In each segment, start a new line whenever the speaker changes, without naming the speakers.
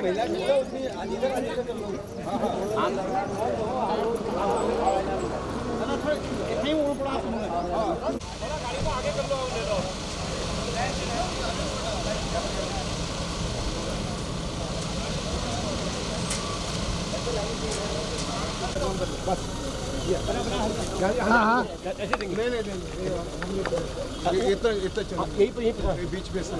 हाँ
ऐसे देंगे। नहीं इतना इतना यही बीच में से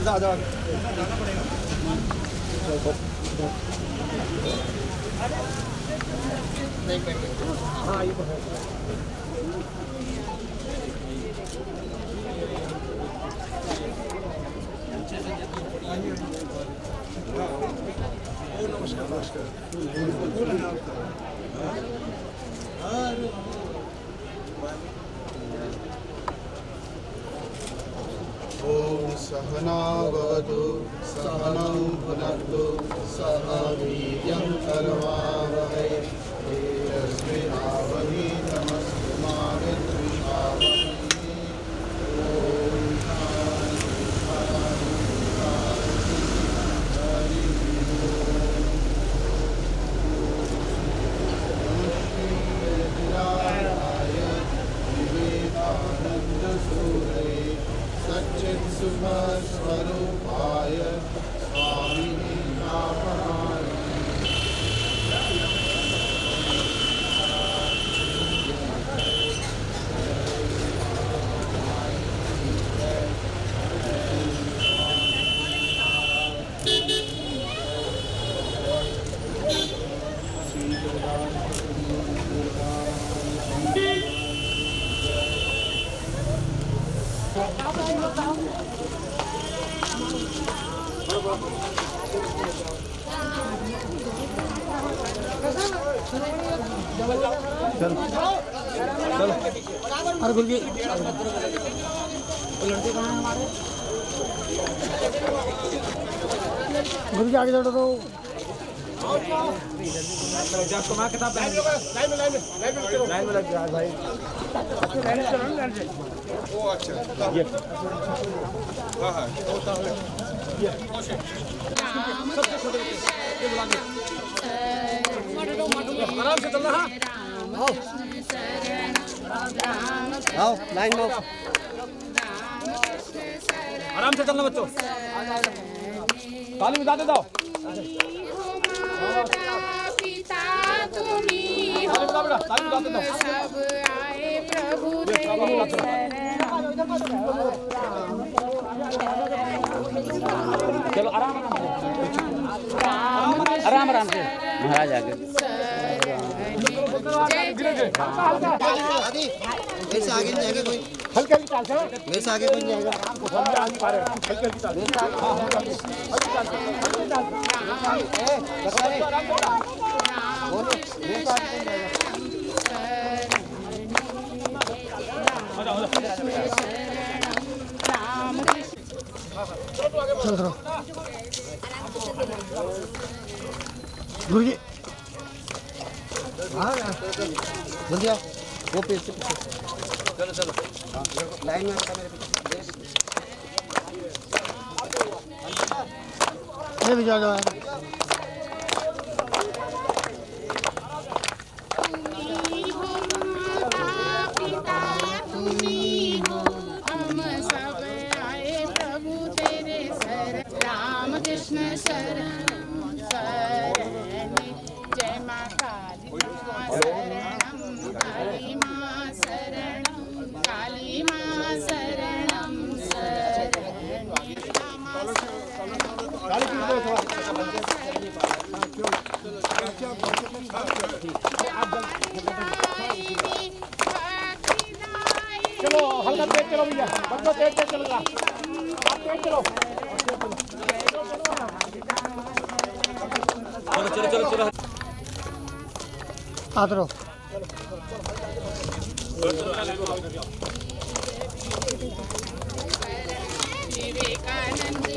ज़्यादा हाँ ये तो है। नमस्कार नमस्कार। ओम सहना भवतु सहनौ भुनक्तु सह वीर्यं करवावहै तेजस्विनावधीतमस्तु मा विद्विषावहै। ओम स्वरूपाय स्वामिने नामनाय।
चल चल अरे गुरु जी लड़के कहाँ हैं हमारे? गुरु जी आगे चलो तो किताब लाइन में लग गया भाई।
ओ अच्छा ये हाँ हाँ ये सबसे छोटे ये बुला दो। आराम से चलना। हाँ आओ लाइन में आराम से चलना बच्चों। ताली बजा दे दो।
पिता तुम्हीं हो, हम सब आए प्रभु तेरे
चलो आराम आराम से महाराज आगे
वैसे आगे नहीं जाएगा कोई।
हल्के हल्के चाल से
वैसे आगे कोई नहीं जाएगा।
हल्के हल्के चाल चलो गुरु जी हाँ
जल्दी आओ वो पेज से पीछे
चलो चलो
लाइन में आता मेरे
ये भी जा जाओ
तुम्हीं हो पिता तुम्हीं हो, हम सब आए प्रभु तेरे शरण। राम कृष्ण शरण शरणी, जय माँ काली माँ शरणम, काली माँ शरणम, काली माँ शरणम शरणी, माँ
चलो हल्का तेज चलो भैया बच्चों तेज तेज चलेगा आप तेज चलो
चलो चलो चलो
हाथ रहो
विवेकानंद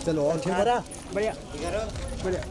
चलो और ठीक है
बढ़िया बढ़िया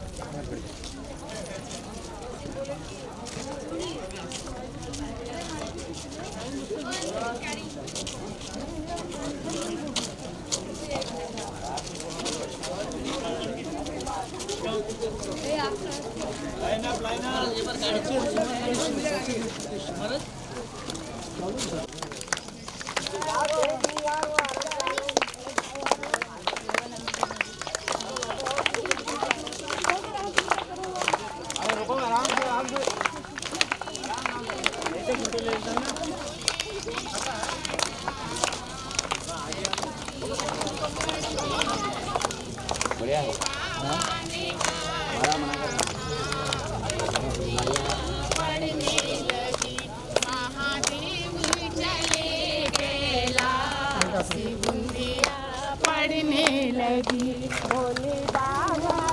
बढ़िया है
पढ़ने लगी भोले बाबा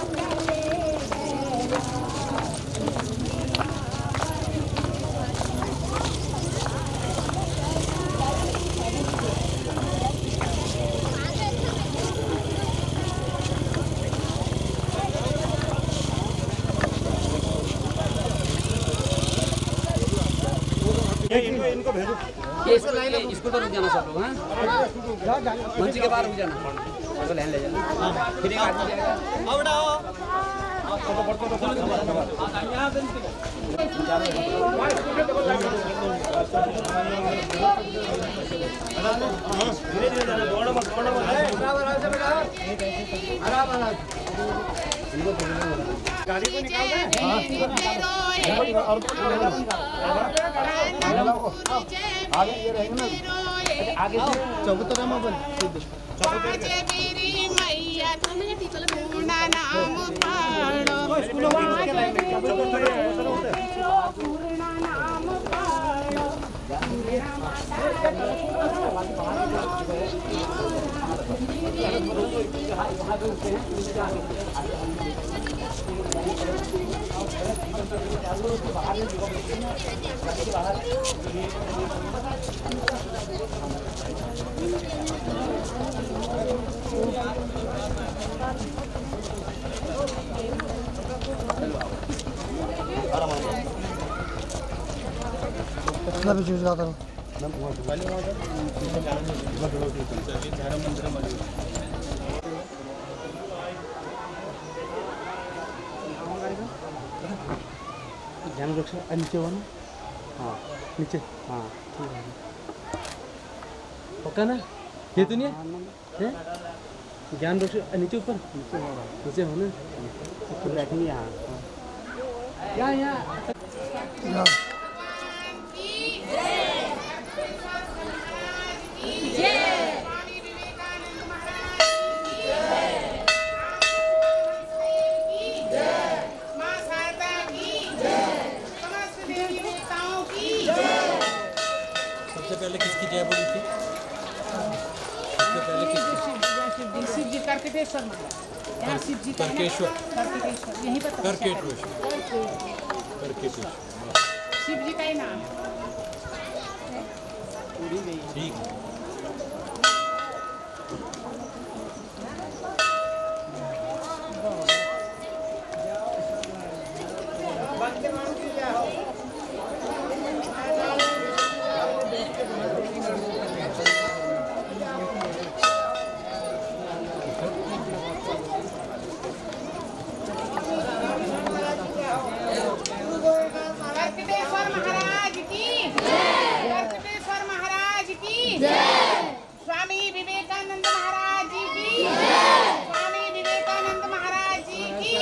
इनको भेजो
ये स्कूल पर रुक जाना सब लोग हाँ मंच के बाहर रुक जाना तो लाइन ले जाना फिर एक आदमी जाएगा
गाड़ी को निकाल दे आगे ये रहेंगे ना आगे से चौबूतरा में बन
मैया पूर्णा नाम पाड़ो पूर्णा नाम पाड़ो
कितना भी चूज करो
ध्यान रखो नीचे हो ना हाँ नीचे हाँ ठीक है पक्का ना ये तो नहीं है ज्ञान रखो नीचे ऊपर नीचे हो ना ऊपर बैठेंगे यहाँ यहाँ
शिव जी करकटेश्वर महाराज, यहाँ शिव जी का करकेश्वर, यहीं पर शिव जी का ही नाम है।
ठीक
करकटेश्वर महाराज की करकटेश्वर महाराज की स्वामी विवेकानंद महाराज जी की स्वामी विवेकानंद महाराज जी की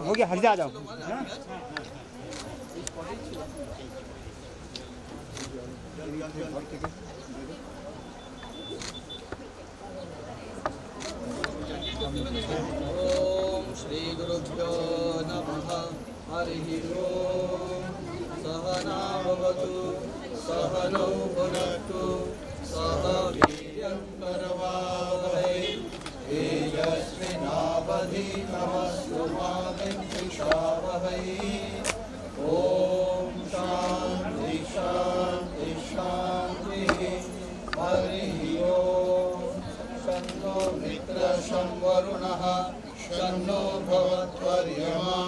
हो गया, हट जा जाओ।
ओम श्री गुरुभ्यो नमः। हरिः ओम। सहना भवतु सहनौ भुनक्तु सह वीर्यं करवावहै तेजस्विनावधीतमस्तु मा विद्विषावहै। ओम शांति शांति शांतिः। हरिः ओम। शन्नो मित्रशं वरुणः शन्नो भवत्वर्यमा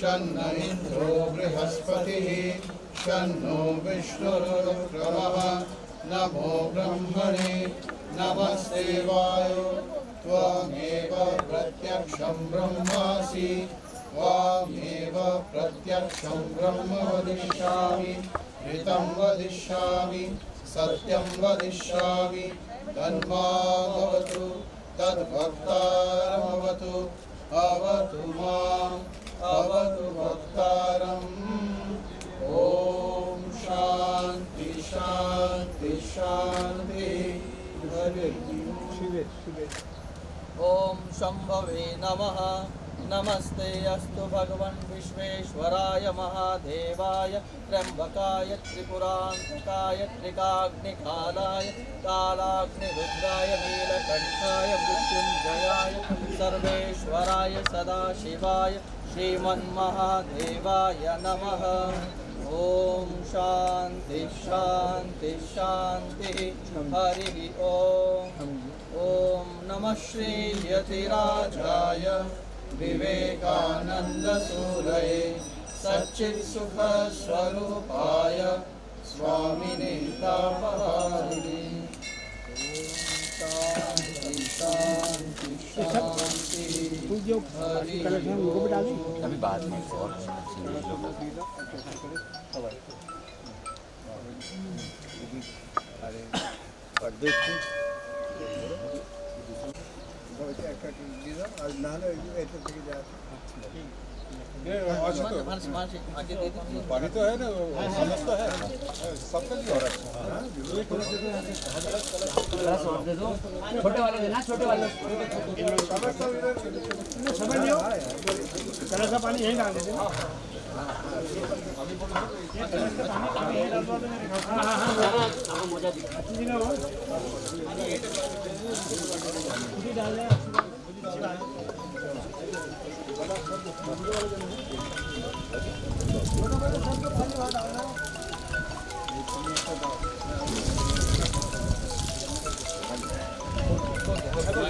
शन्न इन्द्रो बृहस्पतिः शन्नो विष्णुरुक्रमः। नमो ब्रह्मणे नमस्ते वायो त्वमेव प्रत्यक्षं ब्रह्मासि त्वमेव प्रत्यक्षं ब्रह्म वदिष्यामि ऋतं वदिष्यामि सत्यं वदिष्यामि तन्मामवतु तद्भक्तारमवतु अवतु माम् अवतु भक्तारम्। ॐ शान्ति शान्ति शान्ति। ॐ शम्भवे नमः। नमस्ते अस्तु भगवन् विश्वेश्वराय महादेवाय त्र्यम्बकाय त्रिपुरान्तकाय त्रिकाग्निकालाय कालाग्निरुद्राय नीलकण्ठाय मृत्युञ्जयाय सर्वेश्वराय सदाशिवाय श्रीमन्महादेवाय नमः। ओम शांति शांति शांति। हरिः ओम। ओम नमः श्री यतिराजाय विवेकानंदसूरये सच्चित्सुखस्वरूपाय स्वामिने तापहारिणे। शांति शांति शांति। हरिः ओम।
अभी बाद में और
पानी तो है ना, समझ तो है सबका लिए।
छोटे वाले देना, छोटे वाले
समझ लियो, कलर का पानी यहीं डाल देते हैं।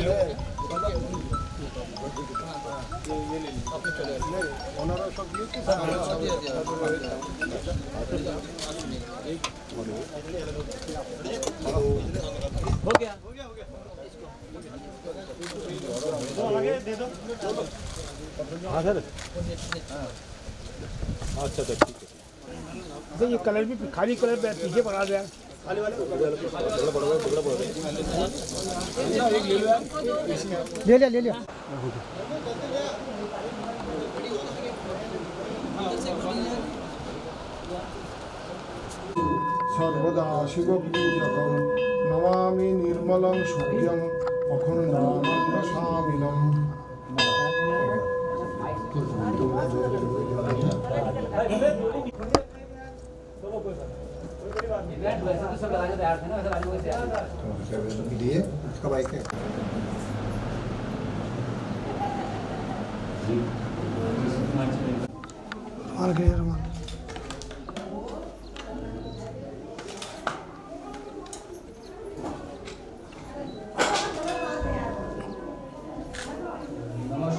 हो गया
हाँ सर अच्छा सर ठीक है
तो ये कलर भी खाली कलर पे पीछे बना दिया ले लिया
सर्वदा शिवपूजकं नमामि निर्मलं शुभ्यं अखण्डानन्दशामिनं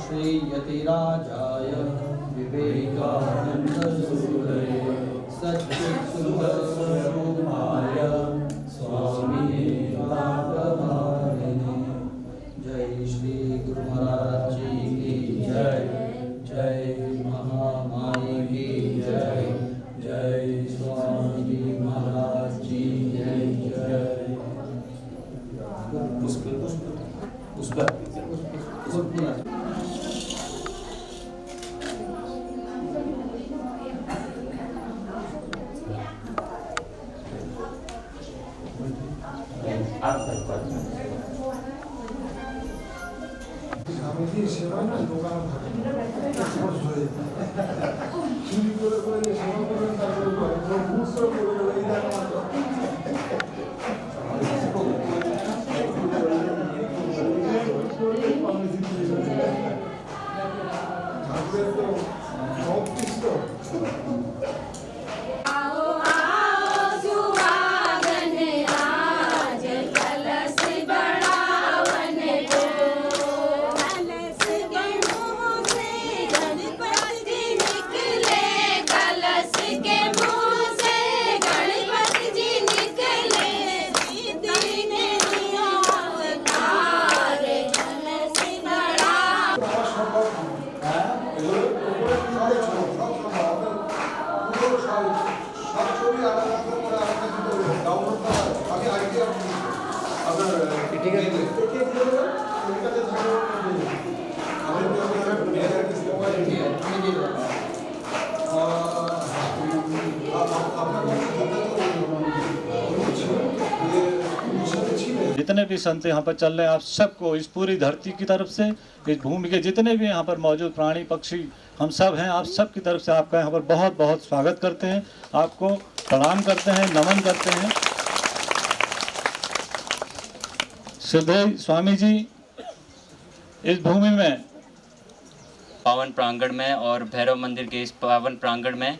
श्री यतिराजाय विवेकानंदसूरये सच्चित्सुखस्वरूपाय स्वामिने राघवारिणे जय श्री गुरु महाराज जी की जय जय महामाई की जय जय स्वामी जी महाराज जी जय जय पुष्प
স্বামীজি সেবা না দোকান থাকে চুরি করে করে সেবা করেন তারপরে মুসর করে গেল এই জায়গা মাত্র ঠাকুরের তো সব তো
जितने भी संत यहाँ पर चल रहे हैं आप सबको इस पूरी धरती की तरफ से इस भूमि के जितने भी यहाँ पर मौजूद प्राणी पक्षी हम सब हैं आप सब की तरफ से आपका यहाँ पर बहुत बहुत स्वागत करते हैं आपको प्रणाम करते हैं नमन करते हैं। श्रद्धेय स्वामी जी इस भूमि में
पावन प्रांगण में और भैरव मंदिर के इस पावन प्रांगण में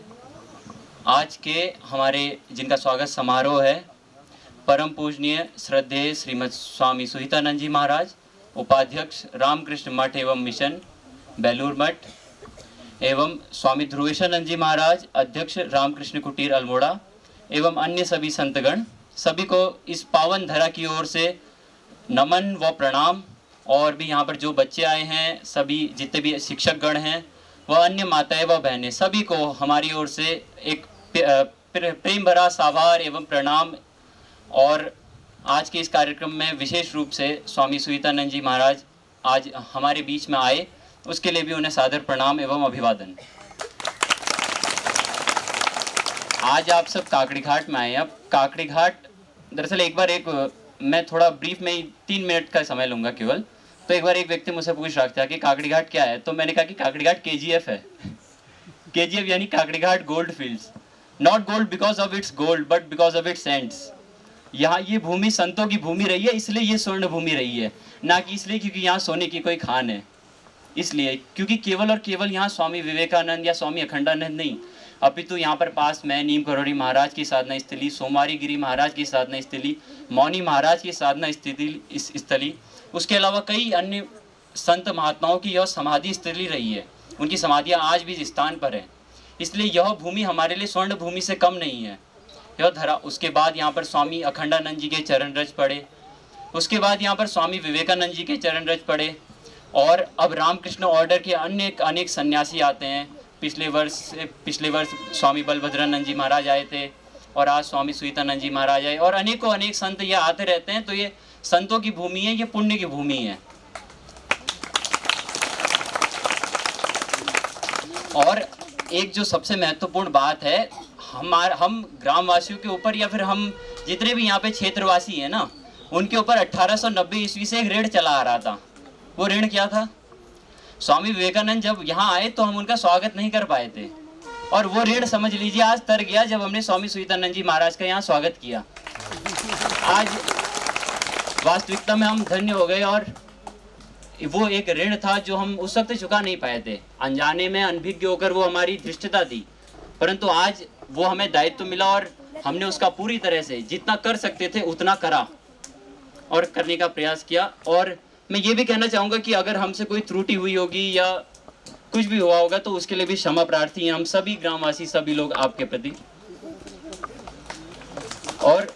आज के हमारे जिनका स्वागत समारोह है परम पूजनीय श्रद्धेय श्रीमद स्वामी सुहितानंद जी महाराज उपाध्यक्ष रामकृष्ण मठ एवं मिशन बेलूर मठ एवं स्वामी ध्रुवेशानंद जी महाराज अध्यक्ष रामकृष्ण कुटीर अल्मोड़ा एवं अन्य सभी संतगण सभी को इस पावन धरा की ओर से नमन व प्रणाम। और भी यहाँ पर जो बच्चे आए हैं सभी जितने भी शिक्षक गण हैं व अन्य माताएं व बहनें सभी को हमारी ओर से एक प्रेम भरा साभार एवं प्रणाम। और आज के इस कार्यक्रम में विशेष रूप से स्वामी सुहितानंद जी महाराज आज हमारे बीच में आए उसके लिए भी उन्हें सादर प्रणाम एवं अभिवादन। आज आप सब काकड़ी घाट में आए हैं। अब काकड़ी घाट दरअसल एक बार मैं थोड़ा ब्रीफ में ही 3 मिनट का समय लूँगा केवल। तो एक बार एक व्यक्ति मुझसे पूछ रहा था कि काकड़ी घाट क्या है, तो मैंने कहा कि काकड़ी घाट KGF है। KGF यानी Kakadi Ghat gold fields, not gold because of its gold but because of its saints. यहाँ ये भूमि संतों की भूमि रही है इसलिए ये स्वर्ण भूमि रही है, ना कि इसलिए क्योंकि यहाँ सोने की कोई खान है। इसलिए क्योंकि केवल और केवल यहाँ स्वामी विवेकानंद या स्वामी अखंडानंद नहीं अपितु यहाँ पर पास में नीम करोड़ी महाराज की साधना स्थली, सोमवारी गिरी महाराज की साधना स्थली, मौनी महाराज की साधना स्थली, उसके अलावा कई अन्य संत महात्माओं की यह समाधि स्थली रही है। उनकी समाधियाँ आज भी इस स्थान पर है, इसलिए यह भूमि हमारे लिए स्वर्ण भूमि से कम नहीं है। यह धरा, उसके बाद यहाँ पर स्वामी अखंडानंद जी के चरण रज पड़े, उसके बाद यहाँ पर स्वामी विवेकानंद जी के चरण रज पड़े, और अब रामकृष्ण ऑर्डर के अनेक सन्यासी आते हैं। पिछले वर्ष स्वामी बलभद्रानंद जी महाराज आए थे, और आज स्वामी सुवितानंद जी महाराज आए, और अनेक संत ये आते रहते हैं। तो ये संतों की भूमि है, ये पुण्य की भूमि है। और एक जो सबसे महत्वपूर्ण बात है, हम ग्रामवासियों के ऊपर, या फिर हम जितने भी यहाँ पे क्षेत्रवासी हैं ना, उनके ऊपर 1890 ईस्वी से एक ऋण चला आ रहा था। वो ऋण क्या था? स्वामी विवेकानंद जब यहाँ आए तो हम उनका स्वागत नहीं कर पाए थे, और वो ऋण समझ लीजिए आज तर गया जब हमने स्वामी सुवितानंद जी महाराज का यहाँ स्वागत किया। आज वास्तविकता में हम धन्य हो गए, और वो एक ऋण था जो हम उस वक्त चुका नहीं पाए थे। अनजाने में, अनभिज्ञ होकर वो हमारी धृष्टता थी, परंतु आज वो हमें दायित्व मिला, और हमने उसका पूरी तरह से जितना कर सकते थे उतना करा और करने का प्रयास किया। और मैं ये भी कहना चाहूँगा कि अगर हमसे कोई त्रुटि हुई होगी या कुछ भी हुआ होगा तो उसके लिए भी क्षमा प्रार्थी हैं हम सभी ग्रामवासी, सभी लोग आपके प्रति। और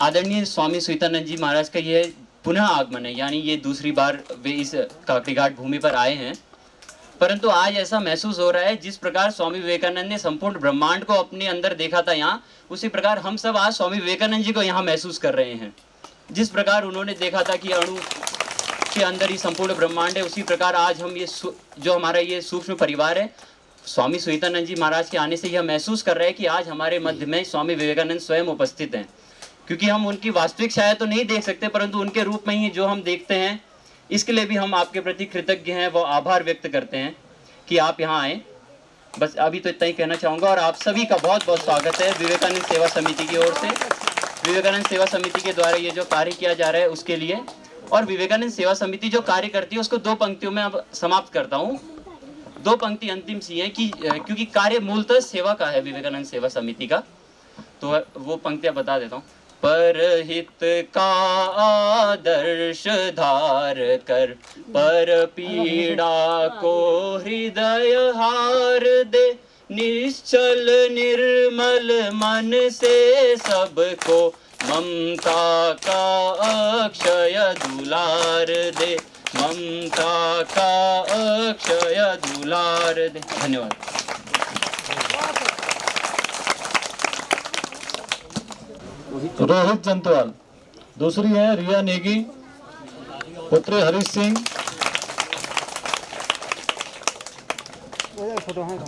आदरणीय स्वामी सुवितानंद जी महाराज का ये पुनः आगमन है, यानी ये दूसरी बार वे इस काकड़ी घाट भूमि पर आए हैं। परंतु आज ऐसा महसूस हो रहा है जिस प्रकार स्वामी विवेकानंद ने संपूर्ण ब्रह्मांड को अपने अंदर देखा था यहाँ, उसी प्रकार हम सब आज स्वामी विवेकानंद जी को यहाँ महसूस कर रहे हैं। जिस प्रकार उन्होंने देखा था कि अणु के अंदर ही संपूर्ण ब्रह्मांड है, उसी प्रकार आज हम ये जो हमारा ये सूक्ष्म परिवार है, स्वामी सुवितानंद जी महाराज के आने से यह महसूस कर रहे हैं कि आज हमारे मध्य में स्वामी विवेकानंद स्वयं उपस्थित हैं। क्योंकि हम उनकी वास्तविक छाया तो नहीं देख सकते, परंतु उनके रूप में ही जो हम देखते हैं, इसके लिए भी हम आपके प्रति कृतज्ञ हैं, वो आभार व्यक्त करते हैं कि आप यहाँ आए। बस अभी तो इतना ही कहना चाहूँगा, और आप सभी का बहुत बहुत स्वागत है विवेकानंद सेवा समिति की ओर से। विवेकानंद सेवा समिति के द्वारा ये जो कार्य किया जा रहा है उसके लिए, और विवेकानंद सेवा समिति जो कार्य करती है उसको 2 पंक्तियों में अब समाप्त करता हूँ। 2 पंक्ति अंतिम सी है कि क्योंकि कार्य मूलतः सेवा का है विवेकानंद सेवा समिति का, तो वो पंक्तियाँ बता देता हूँ। परहित का आदर्श धार कर, पर पीड़ा को हृदय हार दे, निश्चल निर्मल मन से सबको ममता का अक्षय दुलार दे, ममता का अक्षय दुलार दे। धन्यवाद।
रोहित जंतवाल। दूसरी है रिया नेगी, पुत्र हरीश सिंह।
फोटो है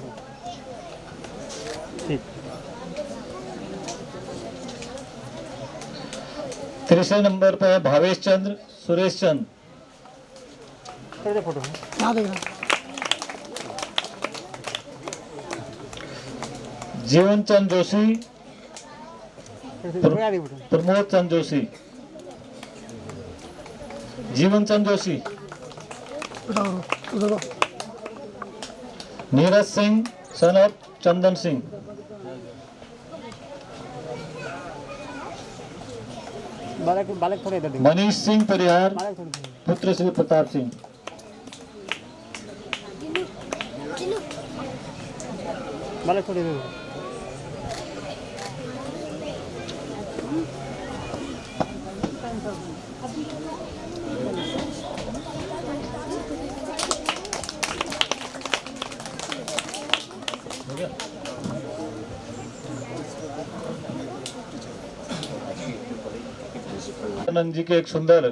ठीक।
तीसरे नंबर पर है भावेश चंद्र, सुरेश चंद।
फोटो है
जीवन चंद जोशी, प्रमोद चंद जोशी। जीवन चंद जोशी, नीरज सिंह सन ऑफ चंदन सिंह।
बालक थोड़े इधर।
मनीष सिंह परिहार, पुत्र श्री प्रताप सिंह।
बालक थोड़े इधर।
आनंद जी के एक सुंदर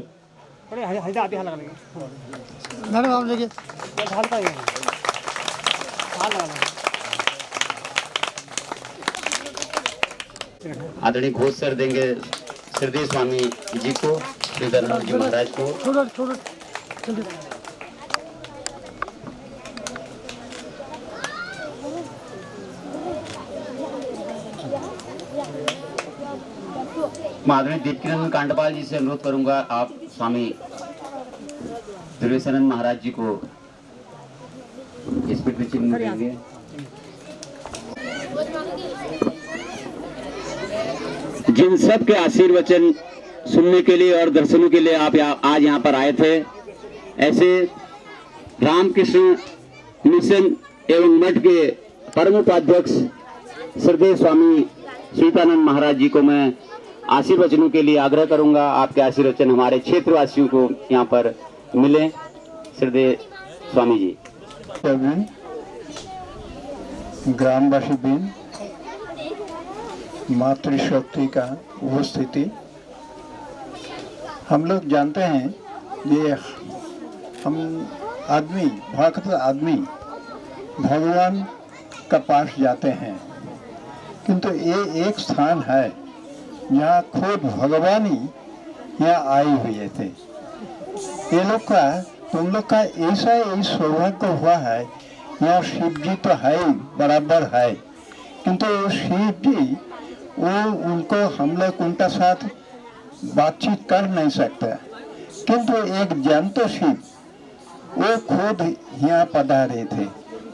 आदरणीय घोष सर देंगे श्रद्धेय स्वामी जी को, श्रीधरनाथ जी महाराज को। मैं आदरणीय दीप्तिनंदन कांडपाल जी से अनुरोध करूंगा, आप स्वामी दुर्वेशानंद महाराज जी को स्मृति चिन्ह देंगे। जिन सब के आशीर्वचन सुनने के लिए और दर्शनों के लिए आप आज यहाँ पर आए थे, ऐसे रामकृष्ण मिशन एवं मठ के परम उपाध्यक्ष श्रद्धेय स्वामी सीतानंद महाराज जी को मैं आशीर्वचनों के लिए आग्रह करूंगा। आपके आशीर्वचन हमारे क्षेत्रवासियों को यहाँ पर मिले। श्रद्धेय स्वामी जी।
ग्रामवासी दिन, मातृशक्ति का वो स्थिति हम लोग जानते हैं। ये हम आदमी, भक्त आदमी भगवान का पास जाते हैं, किंतु ये एक स्थान है जहाँ खुद भगवान ही यहाँ आए हुए थे। ये लोग का, तुम लोग का ऐसा ही सौभाग्य हुआ है। यहाँ शिव जी तो है ही, बराबर है, किंतु शिव जी वो उनको हम लोग उनका साथ बातचीत कर नहीं सकते, किंतु एक जानते शिव वो खुद यहाँ पधारे थे।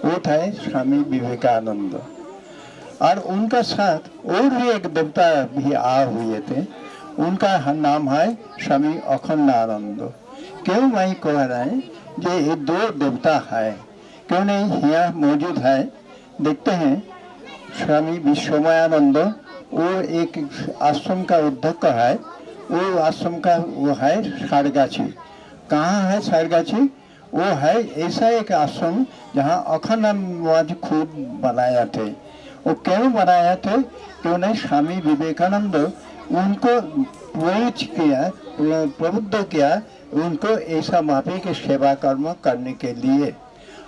वो थे स्वामी विवेकानंद, और उनका साथ और भी एक देवता भी आ हुए थे। उनका नाम है स्वामी अखंडानंद। क्यों मैं कह रहा है जो ये दो देवता है, क्यों नहीं यहाँ मौजूद है। देखते हैं स्वामी विश्वमयानंद, वो एक आश्रम का अध्यक्ष है। वो आश्रम का वो है सारगाछी। कहाँ है सारगाछी? वो है ऐसा एक आश्रम जहाँ अखंडानंद खुद बनाया थे। वो क्यों बनाया थे? क्यों नहीं स्वामी विवेकानंद उनको प्रेरित किया, प्रबुद्ध किया उनको ऐसा मापी के सेवा कर्म करने के लिए।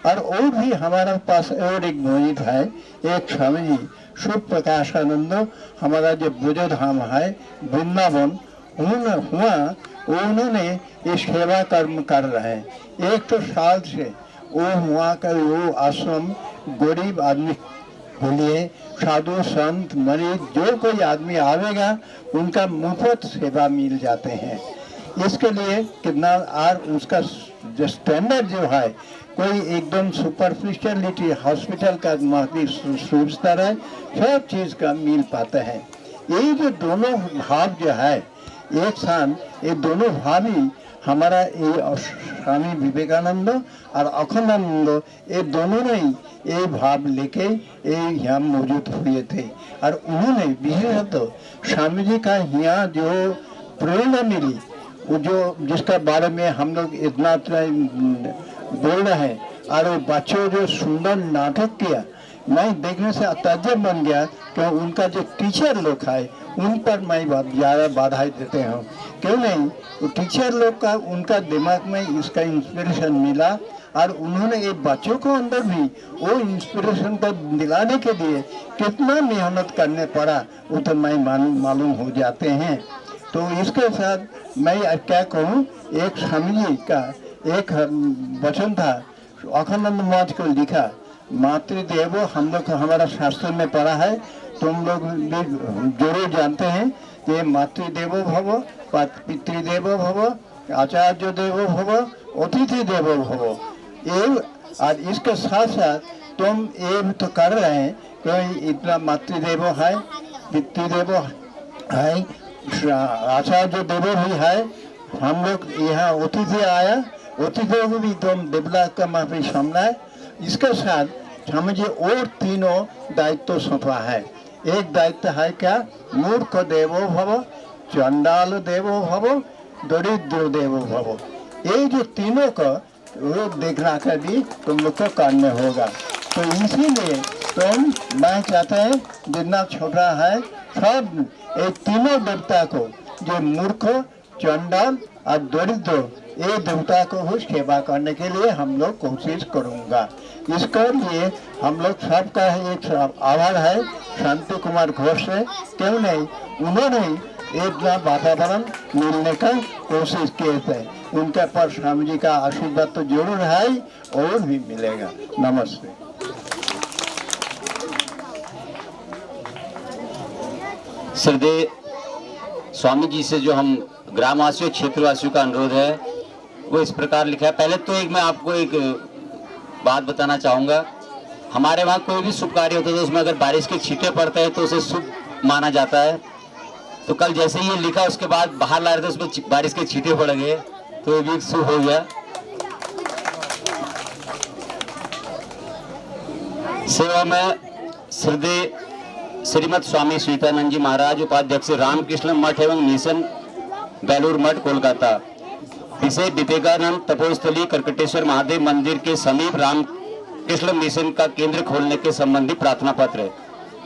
और भी हमारे पास और एक मौजूद है, एक स्वामी जी शुभ प्रकाशानंद, हमारा जो बुजधाम है वृंदावन हुआ, उन्होंने ये सेवा कर्म कर रहे हैं। 1 साल से वो वहाँ का वो आश्रम गरीब आदमी बोलिए, साधु संत मरीज जो कोई आदमी आवेगा उनका मुफ्त सेवा मिल जाते हैं। इसके लिए कितना और उसका जो स्टैंडर्ड जो है, कोई एकदम सुपरफिशियलिटी हॉस्पिटल का सुविधा है, सब चीज़ का मिल पाता है। ये जो दोनों भाव जो है एक साथ, ये दोनों भाव ही हमारा ये स्वामी विवेकानंद और अखंडानंद, ये दोनों ने ये भाव लेके ये यहाँ मौजूद हुए थे। और उन्होंने विशेषतः स्वामी जी का यहाँ जो प्रेरणा मिली, वो जो जिसका बारे में हम लोग इतना बोल रहे हैं, और वो बच्चों जो सुंदर नाटक किया, मैं देखने से ताज्जुब बन गया कि उनका जो टीचर लोग है उन पर मैं ज़्यादा बधाई देते हूँ। क्यों नहीं, वो टीचर लोग का उनका दिमाग में इसका इंस्पिरेशन मिला, और उन्होंने ये बच्चों को अंदर भी वो इंस्पिरेशन को दिलाने के लिए कितना मेहनत करने पड़ा वो तो मैं मालूम हो जाते हैं। तो इसके साथ मैं क्या कहूँ, एक स्वामी जी का एक वचन था, अखंडानंद महाराज को लिखा, मातृदेवो, हम लोग हमारा शास्त्र में पढ़ा है, तुम लोग भी जरूर जानते हैं कि मातृदेवो भव, पितृदेवो भव, आचार्य देवो भव, अतिथि देवो भव। ये और इसके साथ साथ तुम ये तो कर रहे हैं कि इतना मातृदेवो है, पितृदेवो है, आचार्य देवो भी है। हम लोग यहाँ अतिथि आया, अतिथियों को भी तुम देवला का माफी सामना है। इसके साथ हमें और तीनों दायित्व सौंपा है। एक दायित्व है क्या, मूर्ख देवो भव, चंडाल देवो भव, दरिद्र देवो भव। ये जो तीनों को वो देखना कर भी तुम लोग को करने होगा। तो इसीलिए तुम, मैं चाहते हैं जितना छोटा है सब ये तीनों देवता को, जो मूर्ख, चंडाल और दरिद्र, ये देवता को भी सेवा करने के लिए हम लोग कोशिश करूँगा। इसके लिए हम लोग सबका एक आभार है शांति कुमार घोष से। क्यों नहीं, उन्होंने इतना वातावरण मिलने का कोशिश किए थे। उनके पर स्वामी जी का आशीर्वाद तो जरूर है और भी मिलेगा। नमस्ते।
श्रद्धेय स्वामी जी से जो हम ग्रामवासियों क्षेत्रवासियों का अनुरोध है वो इस प्रकार लिखा है। पहले तो एक मैं आपको एक
बात बताना चाहूँगा। हमारे वहाँ कोई भी शुभ कार्य होता है तो उसमें अगर बारिश के छींटे पड़ते हैं तो उसे शुभ माना जाता है। तो कल जैसे ही ये लिखा उसके बाद बाहर ला रहे थे उसमें बारिश के छींटे पड़ गए तो ये भी शुभ हो गया। सेवा में श्रीमद स्वामी श्वेतानंद जी महाराज, उपाध्यक्ष रामकृष्ण मठ एवं मिशन बेलूर मठ कोलकाता। विषय विवेकानंद तपोस्थली करकटेश्वर महादेव मंदिर के समीप रामकृष्ण मिशन का केंद्र खोलने के संबंधी प्रार्थना पत्र।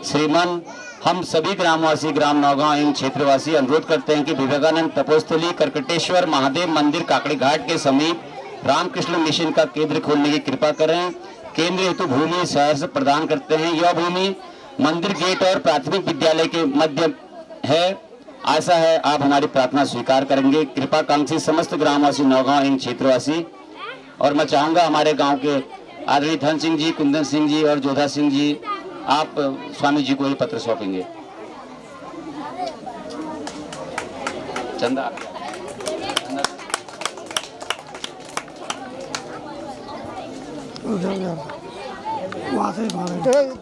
श्रीमान, हम सभी ग्रामवासी, ग्राम नौगांव एवं क्षेत्रवासी अनुरोध करते हैं कि विवेकानंद तपोस्थली करकटेश्वर महादेव मंदिर काकड़ी घाट के समीप रामकृष्ण मिशन का केंद्र खोलने की कृपा करें। केंद्र हेतु भूमि शहर से प्रदान करते हैं। यह भूमि मंदिर गेट और प्राथमिक विद्यालय के मध्य है। आशा है आप हमारी प्रार्थना स्वीकार करेंगे। कृपाकांक्षी समस्त ग्रामवासी, नौगांव एवं क्षेत्रवासी। और मैं चाहूंगा हमारे गांव के आदरणीय धन सिंह जी, कुंदन सिंह जी और जोधा सिंह जी, आप स्वामी जी को ये पत्र सौंपेंगे। चंदा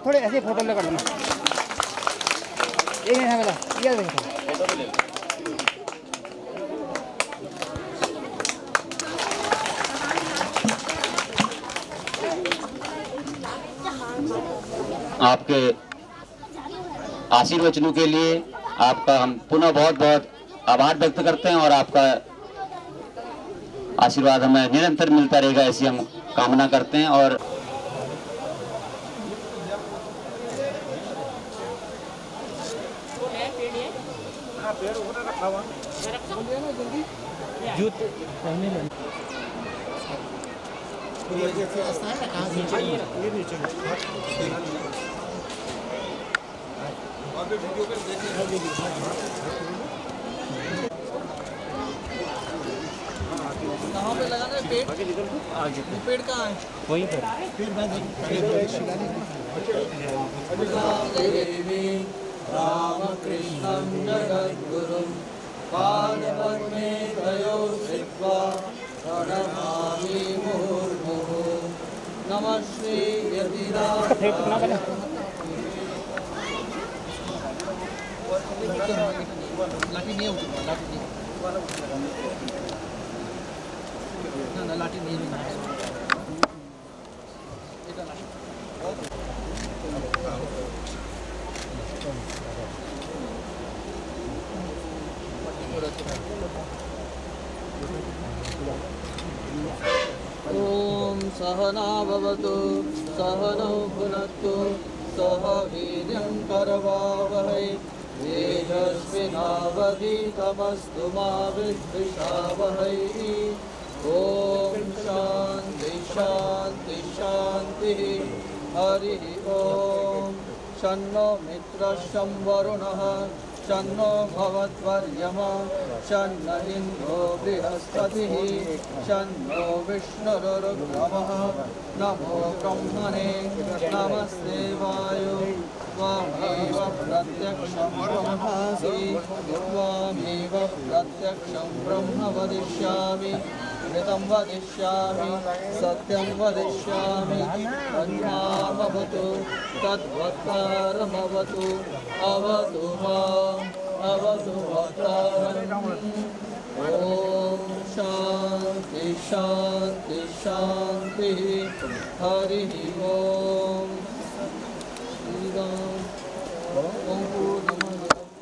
थोड़े ऐसे फोटो लगा लेना। एक मिनट मेरा ये देखो
आपके आशीर्वचनों के लिए आपका हम पुनः बहुत बहुत आभार व्यक्त करते हैं और आपका आशीर्वाद हमें निरंतर मिलता रहेगा ऐसी हम कामना करते हैं। और
जूते पहने में
कहाँ पे लगाना है? पेड़ आगे पेड़ कहाँ है?
वहीं पर
रामकृष्णं जगद्गुरुं पादपद्मे तयो स्थित्वा प्रणमामि मुहुर्मुहुः। नमः श्री यतिराज
लाठी नहीं उठा, लाठी नहीं ना लाठी नहीं लेना है।
ॐ सहना भवतु सहनौ भुनक्तु सह वीर्यं करवावहै तेजस्विनावधीतमस्तु मा विद्विषावहै। ॐ शान्ति शान्ति शान्तिः। हरिः ॐ। शन्नो मित्रः वरुणः शन्नो भवद्वर्यमा शन्न इन्द्रो बृहस्पतिः शन्नो विष्णुरुक्रमः। नमो ब्रह्मणे नमस्ते वायो त्वामेव प्रत्यक्षं ब्रह्मासि त्वामेव प्रत्यक्षं ब्रह्म वदिष्यामि ऋतं वदिष्यामि सत्यं वदिष्यामि तन्मामवतु तद्वक्तारमवतु अवतु माम् अवतु वक्तारम्। ॐ शान्ति शान्ति शान्तिः। हरिः ॐ।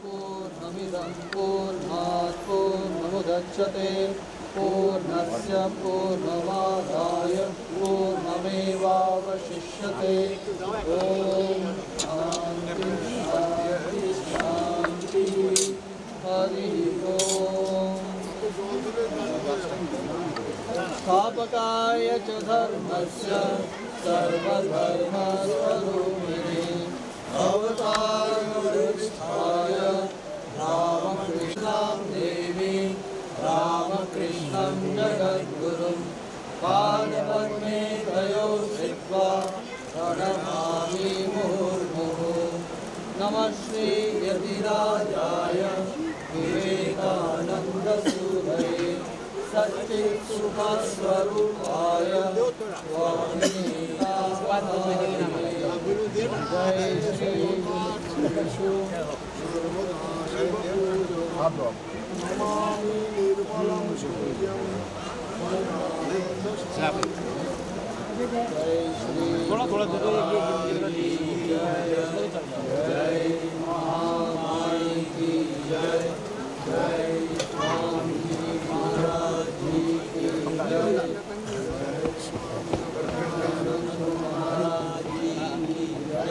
पूर्णमिदं पूर्णात् पूर्णमुदच्यते पूर्णस्य पूर्णमादाय पूर्णमेवावशिष्यते। ॐ शान्ति शान्ति शान्तिः। हरिः ॐ। स्थापकाय च धर्मस्य सर्वधर्मस्वरूपिणे अवतारवरिष्ठाय रामकृष्णां देवी रामकृष्णं जगद्गुरुं पादपद्मे तयो स्थित्वा प्रणमामि मुहुर्मुहुः। नमः श्री यतिराजाय विवेकानन्दसूरये सच्च शांति सुख स्वरूपाय स्वामी जय श्री विष्णु नमामि निर्मलं सूर्यं
थोड़ा थोड़ा
जय महामाई की जय जय स्वामी महाराज जी की जय महाराज जी की जय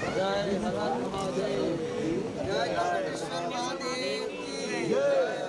जय हर हर महादेव जय महादेव की जय